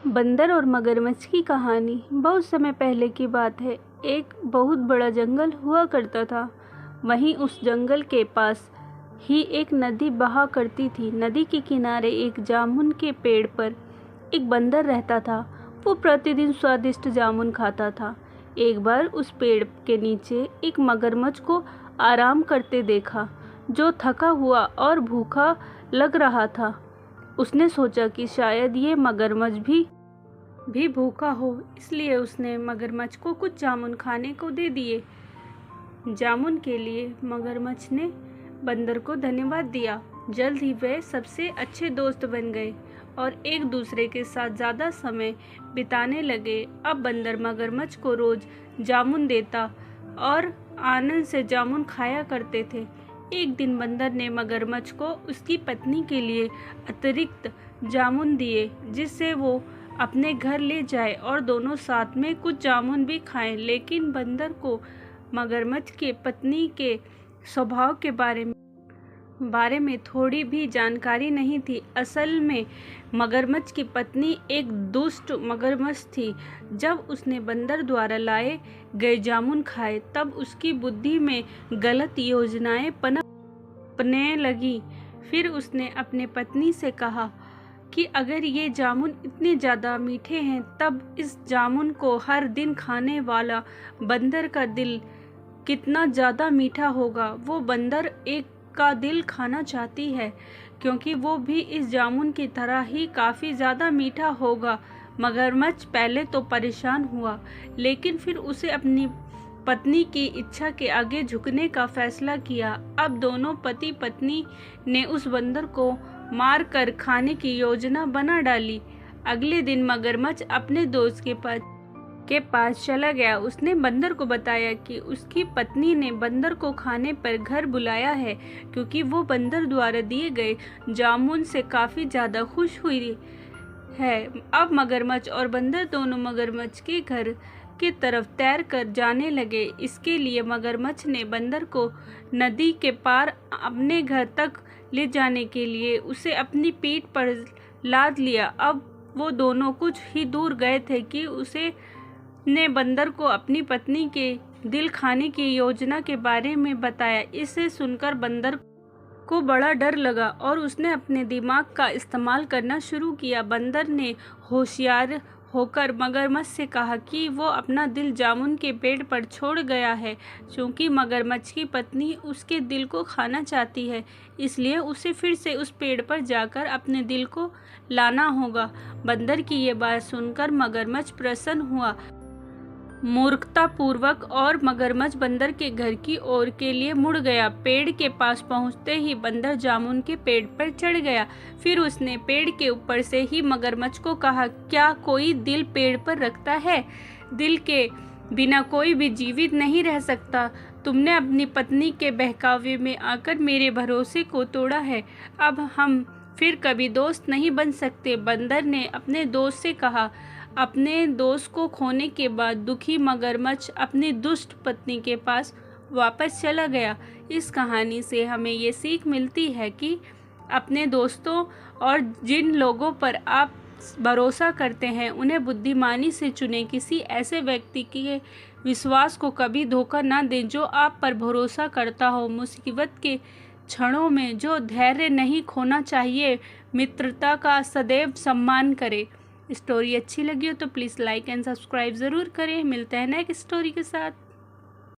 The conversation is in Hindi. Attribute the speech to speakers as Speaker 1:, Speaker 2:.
Speaker 1: बंदर और मगरमच्छ की कहानी बहुत समय पहले की बात है। एक बहुत बड़ा जंगल हुआ करता था। वहीं उस जंगल के पास ही एक नदी बहा करती थी। नदी के किनारे एक जामुन के पेड़ पर एक बंदर रहता था। वो प्रतिदिन स्वादिष्ट जामुन खाता था। एक बार उस पेड़ के नीचे एक मगरमच्छ को आराम करते देखा, जो थका हुआ और भूखा लग रहा था। उसने सोचा कि शायद ये मगरमच्छ भी भूखा हो, इसलिए उसने मगरमच्छ को कुछ जामुन खाने को दे दिए। जामुन के लिए मगरमच्छ ने बंदर को धन्यवाद दिया। जल्द ही वे सबसे अच्छे दोस्त बन गए और एक दूसरे के साथ ज़्यादा समय बिताने लगे। अब बंदर मगरमच्छ को रोज जामुन देता और आनंद से जामुन खाया करते थे। एक दिन बंदर ने मगरमच्छ को उसकी पत्नी के लिए अतिरिक्त जामुन दिए, जिससे वो अपने घर ले जाए और दोनों साथ में कुछ जामुन भी खाएं। लेकिन बंदर को मगरमच्छ के पत्नी के स्वभाव के बारे में थोड़ी भी जानकारी नहीं थी। असल में मगरमच्छ की पत्नी एक दुष्ट मगरमच्छ थी। जब उसने बंदर द्वारा लाए गए जामुन खाए, तब उसकी बुद्धि में गलत योजनाएं पनपने लगी। फिर उसने अपने पत्नी से कहा कि अगर ये जामुन इतने ज़्यादा मीठे हैं, तब इस जामुन को हर दिन खाने वाला बंदर का दिल कितना ज़्यादा मीठा होगा। वो बंदर एक का दिल खाना चाहती है, क्योंकि वो भी इस जामुन की तरह ही काफ़ी ज़्यादा मीठा होगा। मगरमच्छ पहले तो परेशान हुआ, लेकिन फिर उसे अपनी पत्नी की इच्छा के आगे झुकने का फैसला किया। अब दोनों पति पत्नी ने उस बंदर को मार कर खाने की योजना बना डाली। अगले दिन मगरमच्छ अपने दोस्त के पास चला गया। उसने बंदर को बताया कि उसकी पत्नी ने बंदर को खाने पर घर बुलाया है, क्योंकि वो बंदर द्वारा दिए गए जामुन से काफ़ी ज़्यादा खुश हुई है। अब मगरमच्छ और बंदर दोनों मगरमच्छ के घर की तरफ तैर कर जाने लगे। इसके लिए मगरमच्छ ने बंदर को नदी के पार अपने घर तक ले जाने के लिए उसे अपनी पीठ पर लाद लिया। अब वो दोनों कुछ ही दूर गए थे कि उसने बंदर को अपनी पत्नी के दिल खाने की योजना के बारे में बताया। इसे सुनकर बंदर को बड़ा डर लगा और उसने अपने दिमाग का इस्तेमाल करना शुरू किया। बंदर ने होशियार होकर मगरमच्छ से कहा कि वो अपना दिल जामुन के पेड़ पर छोड़ गया है। चूँकि मगरमच्छ की पत्नी उसके दिल को खाना चाहती है, इसलिए उसे फिर से उस पेड़ पर जाकर अपने दिल को लाना होगा। बंदर की ये बात सुनकर मगरमच्छ प्रसन्न हुआ मूर्खतापूर्वक और मगरमच्छ बंदर के घर की ओर के लिए मुड़ गया। पेड़ के पास पहुंचते ही बंदर जामुन के पेड़ पर चढ़ गया। फिर उसने पेड़ के ऊपर से ही मगरमच्छ को कहा, क्या कोई दिल पेड़ पर रखता है? दिल के बिना कोई भी जीवित नहीं रह सकता। तुमने अपनी पत्नी के बहकावे में आकर मेरे भरोसे को तोड़ा है। अब हम फिर कभी दोस्त नहीं बन सकते। बंदर ने अपने दोस्त से कहा। अपने दोस्त को खोने के बाद दुखी मगरमच्छ अपनी दुष्ट पत्नी के पास वापस चला गया। इस कहानी से हमें ये सीख मिलती है कि अपने दोस्तों और जिन लोगों पर आप भरोसा करते हैं, उन्हें बुद्धिमानी से चुनें। किसी ऐसे व्यक्ति के विश्वास को कभी धोखा ना दें जो आप पर भरोसा करता हो। मुसीबत के क्षणों में जो धैर्य नहीं खोना चाहिए। मित्रता का सदैव सम्मान करें। स्टोरी अच्छी लगी हो तो प्लीज़ लाइक एंड सब्सक्राइब ज़रूर करें। मिलते हैं नेक्स्ट स्टोरी के साथ।